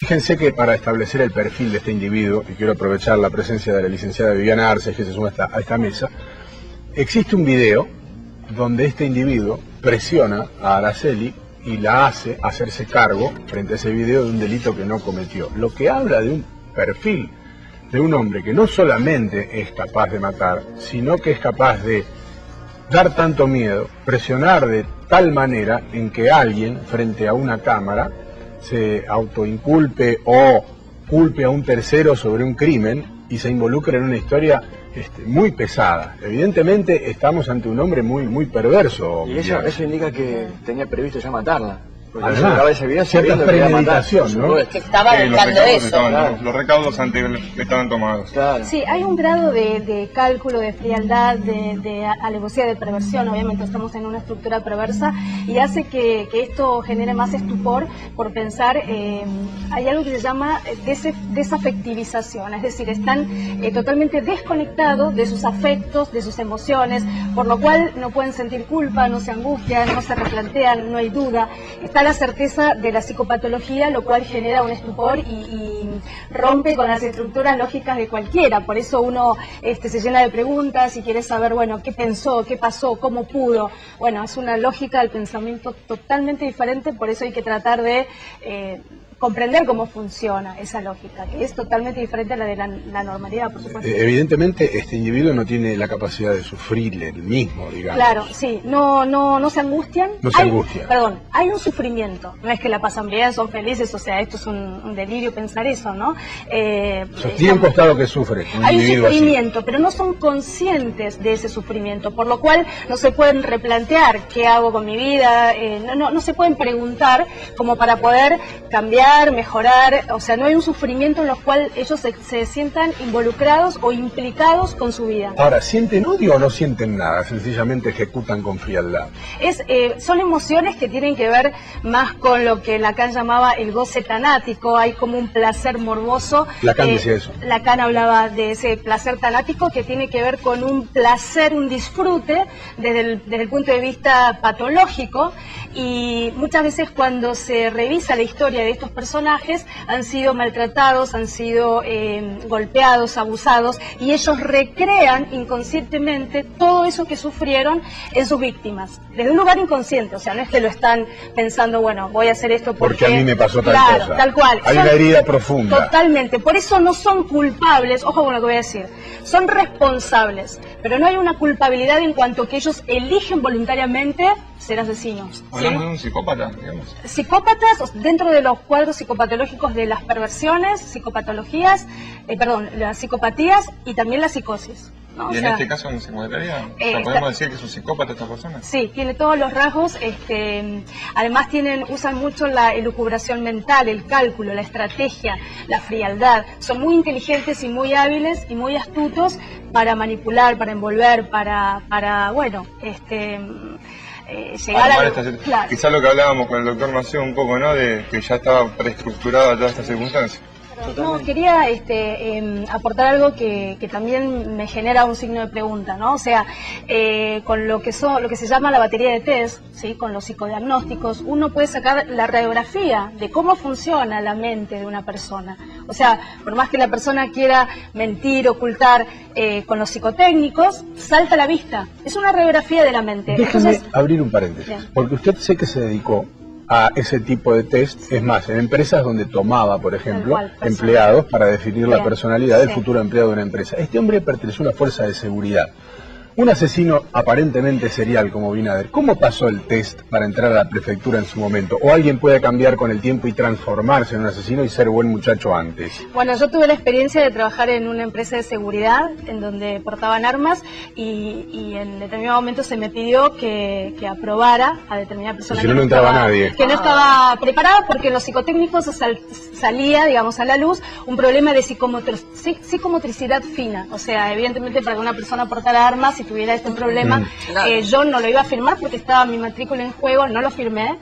Fíjense que para establecer el perfil de este individuo, y quiero aprovechar la presencia de la licenciada Viviana Arces, que se suma a esta mesa, existe un video donde este individuo presiona a Araceli y la hace hacerse cargo, frente a ese video, de un delito que no cometió. Lo que habla de un perfil de un hombre que no solamente es capaz de matar, sino que es capaz de dar tanto miedo, presionar de tal manera en que alguien, frente a una cámara, se autoinculpe o culpe a un tercero sobre un crimen y se involucre en una historia muy pesada. Evidentemente estamos ante un hombre muy perverso. Y eso indica que tenía previsto ya matarla. Porque se graba ese video cierta premeditación, ¿no? Que estaba buscando eso. Los recaudos estaban tomados. Claro. Sí, hay un grado de cálculo, de frialdad, de alevosía, de perversión. Obviamente estamos en una estructura perversa y hace que esto genere más estupor por pensar, hay algo que se llama desafectivización, es decir, están totalmente desconectados de sus afectos, de sus emociones, por lo cual no pueden sentir culpa, no se angustian, no se replantean, no hay duda. Está la certeza de la psicopatología, lo cual genera un estupor y rompe con las estructuras lógicas de cualquiera. Por eso uno se llena de preguntas y quiere saber, bueno, qué pensó, qué pasó, cómo pudo. Bueno, es una lógica del pensamiento totalmente diferente, por eso hay que tratar de comprender cómo funciona esa lógica, que es totalmente diferente a la de la normalidad, por supuesto. Evidentemente este individuo no tiene la capacidad de sufrir el mismo, digamos. Claro, sí, no se angustian. No se angustian. Perdón, hay un sufrimiento, no es que la pasan bien, son felices, o sea, esto es un delirio pensar eso, ¿no? Tiene costado que sufre un hay un individuo sufrimiento, así. pero no son conscientes de ese sufrimiento, por lo cual no se pueden replantear qué hago con mi vida, no se pueden preguntar como para poder cambiar, mejorar, o sea, no hay un sufrimiento en el cual ellos se sientan involucrados o implicados con su vida. Ahora, ¿sienten odio o no sienten nada? Sencillamente ejecutan con frialdad. Son emociones que tienen que ver más con lo que Lacan llamaba el goce tanático, hay como un placer morboso. Lacan decía eso. Lacan hablaba de ese placer tanático que tiene que ver con un placer, un disfrute desde el punto de vista patológico, y muchas veces cuando se revisa la historia de estos personajes han sido maltratados, han sido golpeados, abusados, y ellos recrean inconscientemente todo eso que sufrieron en sus víctimas, desde un lugar inconsciente, o sea, no es que lo están pensando, bueno, voy a hacer esto porque a mí me pasó tal cosa. Tal cual. Hay una herida profunda. Totalmente, por eso no son culpables, ojo con lo que voy a decir, son responsables, pero no hay una culpabilidad en cuanto que ellos eligen voluntariamente ser asesinos. Hablamos de un psicópata, digamos. Psicópatas, dentro de los cuadros psicopatológicos de las perversiones, psicopatologías, las psicopatías y también la psicosis, ¿no? ¿Y en este caso en psicoterapia? ¿Podemos decir que es un psicópata esta persona? Sí, tiene todos los rasgos, además usan mucho la elucubración mental, el cálculo, la estrategia, la frialdad. Son muy inteligentes y muy hábiles y muy astutos para manipular, para envolver, para llegar a... Claro. Quizás lo que hablábamos con el doctor Macedo un poco, ¿no? De que ya estaba preestructurada toda esta circunstancia. No, quería aportar algo que también me genera un signo de pregunta, ¿no? O sea, con lo que se llama la batería de test, ¿sí? Con los psicodiagnósticos, uno puede sacar la radiografía de cómo funciona la mente de una persona. O sea, por más que la persona quiera mentir, ocultar, con los psicotécnicos, salta a la vista. Es una radiografía de la mente. Déjame abrir un paréntesis, bien. Porque usted sé que se dedicó a ese tipo de test, es más, en empresas donde tomaba, por ejemplo, empleados para definir la personalidad del futuro empleado de una empresa. Este hombre perteneció a una fuerza de seguridad. Un asesino aparentemente serial como Binader, ¿cómo pasó el test para entrar a la prefectura en su momento? ¿O alguien puede cambiar con el tiempo y transformarse en un asesino y ser buen muchacho antes? Bueno, yo tuve la experiencia de trabajar en una empresa de seguridad en donde portaban armas y en determinado momento se me pidió que aprobara a determinada persona. Si no entraba nadie. Que no estaba preparada porque en los psicotécnicos salía, digamos, a la luz un problema de psicomotricidad fina. O sea, evidentemente para que una persona portara armas, si tuviera este problema, yo no lo iba a firmar porque estaba mi matrícula en juego, no lo firmé,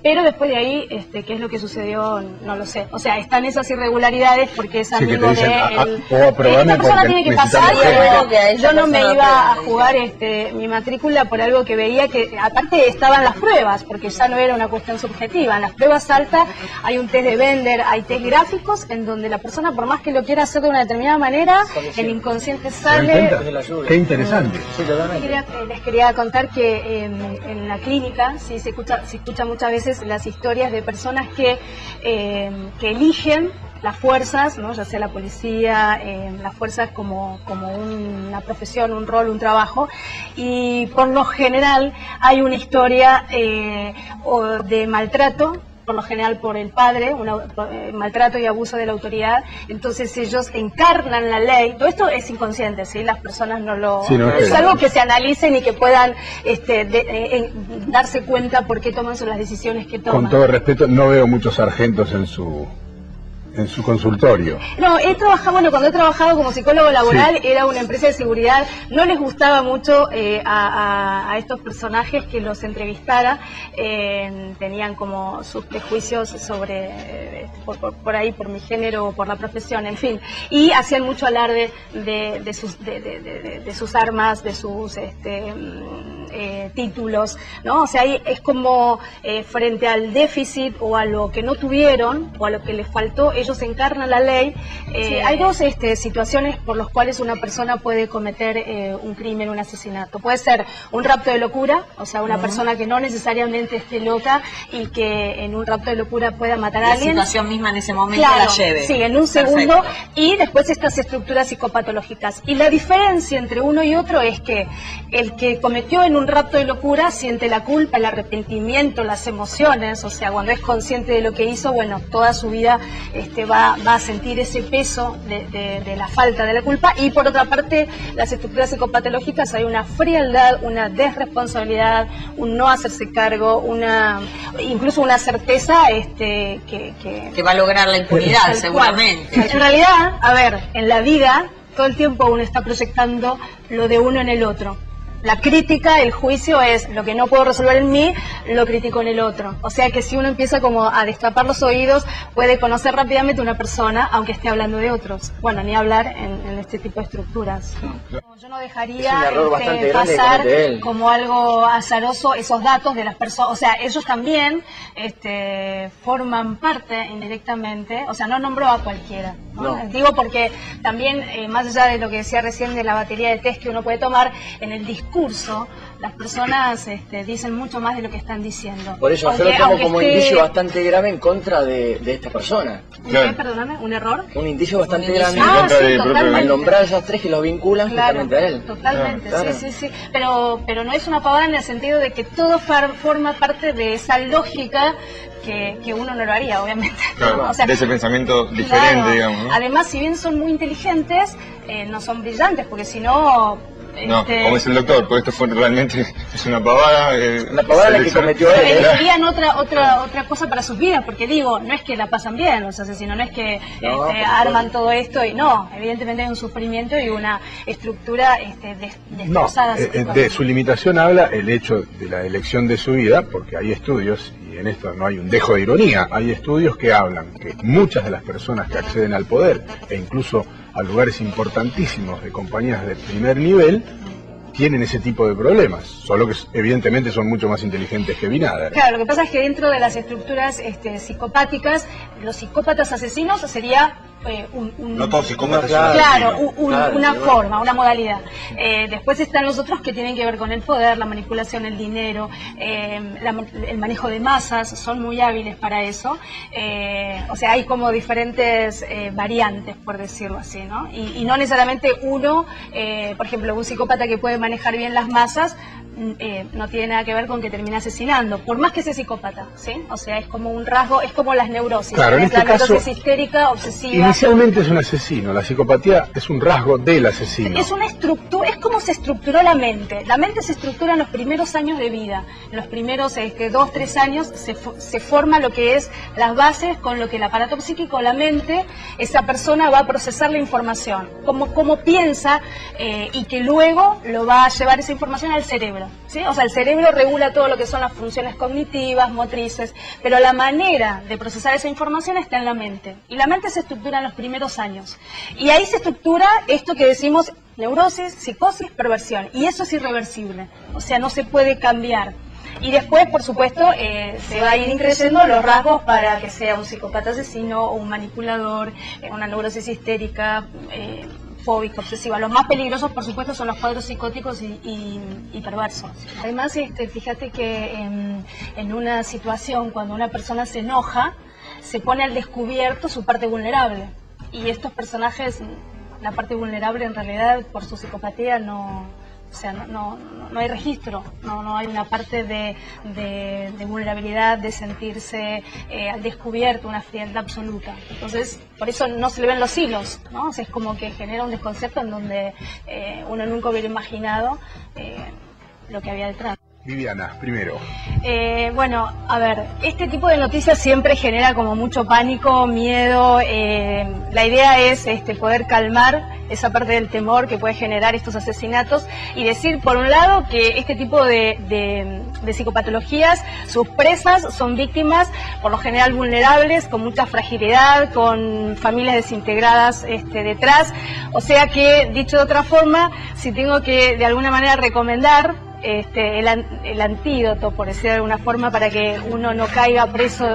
pero después de ahí, ¿qué es lo que sucedió? No lo sé. O sea, están esas irregularidades porque es amigo de él. Esta persona tiene que pasar y algo que yo no me iba a jugar mi matrícula por algo que veía que, aparte estaban las pruebas, porque ya no era una cuestión subjetiva. En las pruebas altas hay un test de Bender, hay test gráficos en donde la persona, por más que lo quiera hacer de una determinada manera, el inconsciente sale. Qué interesante. Les quería contar que en la clínica se escucha muchas veces las historias de personas que eligen las fuerzas, ¿no? Ya sea la policía, las fuerzas como una profesión, un rol, un trabajo, y por lo general hay una historia de maltrato, por lo general por el padre, maltrato y abuso de la autoridad. Entonces ellos encarnan la ley. Todo esto es inconsciente, ¿sí? Las personas no lo... Sí, no, es algo que se analicen y que puedan darse cuenta por qué toman las decisiones que toman. Con todo respeto, no veo muchos sargentos en su consultorio. No, cuando he trabajado como psicólogo laboral, era una empresa de seguridad, no les gustaba mucho a estos personajes que los entrevistara, tenían como sus prejuicios sobre, por ahí, por mi género o por la profesión, en fin, y hacían mucho alarde de sus armas, de sus títulos, ¿no? O sea, ahí es como frente al déficit o a lo que no tuvieron o a lo que les faltó, ellos encarnan la ley. Sí, hay dos situaciones por las cuales una persona puede cometer un crimen, un asesinato. Puede ser un rapto de locura, o sea, una persona que no necesariamente esté loca y que en un rapto de locura pueda matar a alguien. La situación misma en ese momento la lleve. Sí, en un segundo. Y después estas estructuras psicopatológicas. Y la diferencia entre uno y otro es que el que cometió en un rapto de locura siente la culpa, el arrepentimiento, las emociones, o sea, cuando es consciente de lo que hizo, bueno, toda su vida va a sentir ese peso de la falta de la culpa. Y por otra parte, las estructuras psicopatológicas, hay una frialdad, una desresponsabilidad, un no hacerse cargo, incluso una certeza que va a lograr la impunidad, seguramente. En realidad, a ver, en la vida todo el tiempo uno está proyectando lo de uno en el otro. La crítica, el juicio es lo que no puedo resolver en mí, lo critico en el otro. O sea que si uno empieza como a destapar los oídos, puede conocer rápidamente a una persona, aunque esté hablando de otros. Bueno, ni hablar en este tipo de estructuras. Yo no dejaría pasar como algo azaroso esos datos de las personas. O sea, ellos también forman parte indirectamente. O sea, no nombró a cualquiera, ¿no? Digo porque también, más allá de lo que decía recién de la batería de test que uno puede tomar, en el discurso, las personas dicen mucho más de lo que están diciendo. Por eso yo lo tomo como indicio bastante grave en contra de esta persona. ¿Qué? Perdóname, ¿un error? Un indicio bastante grave sí, totalmente. Al nombrar a esas tres que los vinculan justamente a él. Totalmente, claro. Sí. Pero no es una pavada en el sentido de que todo forma parte de esa lógica que uno no lo haría, obviamente. Claro, o sea, de ese pensamiento diferente, digamos, ¿no? Además, si bien son muy inteligentes, no son brillantes, porque si no... No, como dice el doctor, pues esto fue realmente una pavada. Una pavada la que cometió él. Elegirían otra cosa para sus vidas, porque digo, no es que la pasan bien los asesinos, no es que arman todo esto y no, evidentemente hay un sufrimiento y una estructura destrozada. De su limitación habla el hecho de la elección de su vida, porque hay estudios, y en esto no hay un dejo de ironía, hay estudios que hablan que muchas de las personas que acceden al poder, e incluso a lugares importantísimos de compañías de primer nivel, tienen ese tipo de problemas, solo que evidentemente son mucho más inteligentes que Binader. Claro, lo que pasa es que dentro de las estructuras psicopáticas, los psicópatas asesinos sería no todos psicópatas. Una forma, una modalidad. Después están los otros que tienen que ver con el poder, la manipulación, el dinero, el manejo de masas, son muy hábiles para eso. O sea, hay como diferentes variantes, por decirlo así, ¿no? Y no necesariamente uno, por ejemplo, un psicópata que puede manejar bien las masas, no tiene nada que ver con que termine asesinando, por más que sea psicópata, ¿sí? O sea, es como un rasgo, es como las neurosis. Claro, en este la caso, neurosis histérica, obsesiva. Inicialmente es un asesino, la psicopatía es un rasgo del asesino. Es una estructura, es como se estructuró la mente. La mente se estructura en los primeros años de vida. En los primeros 2, 3 años se forma lo que es las bases con lo que el aparato psíquico, la mente, esa persona va a procesar la información, cómo piensa y que luego lo va a llevar esa información al cerebro. ¿sí? O sea, el cerebro regula todo lo que son las funciones cognitivas, motrices, pero la manera de procesar esa información está en la mente. Y la mente se estructura en los primeros años. Y ahí se estructura esto que decimos neurosis, psicosis, perversión. Y eso es irreversible. O sea, no se puede cambiar. Y después, por supuesto, se va a ir increciendo los rasgos para que sea un psicópata asesino o un manipulador, una neurosis histérica, fóbica, obsesiva. Los más peligrosos, por supuesto, son los cuadros psicóticos y perversos. Además, fíjate que en una situación, cuando una persona se enoja, se pone al descubierto su parte vulnerable. Y estos personajes, la parte vulnerable en realidad, por su psicopatía, no hay registro, no hay una parte de vulnerabilidad, de sentirse al descubierto, una frialdad absoluta. Entonces, por eso no se le ven los hilos, ¿no? O sea, es como que genera un desconcerto en donde uno nunca hubiera imaginado lo que había detrás. Viviana, primero. Bueno, a ver, este tipo de noticias siempre genera como mucho pánico, miedo. La idea es poder calmar esa parte del temor que puede generar estos asesinatos y decir, por un lado, que este tipo de psicopatologías, sus presas son víctimas, por lo general vulnerables, con mucha fragilidad, con familias desintegradas detrás. O sea que, dicho de otra forma, si tengo que de alguna manera recomendar el antídoto, por decir de alguna forma, para que uno no caiga preso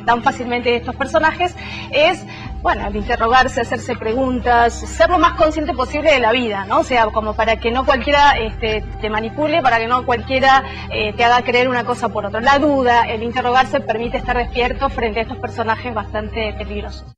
tan fácilmente de estos personajes, es, bueno, el interrogarse, hacerse preguntas, ser lo más consciente posible de la vida, ¿no? O sea, como para que no cualquiera te manipule, para que no cualquiera te haga creer una cosa por otra. La duda, el interrogarse permite estar despierto frente a estos personajes bastante peligrosos.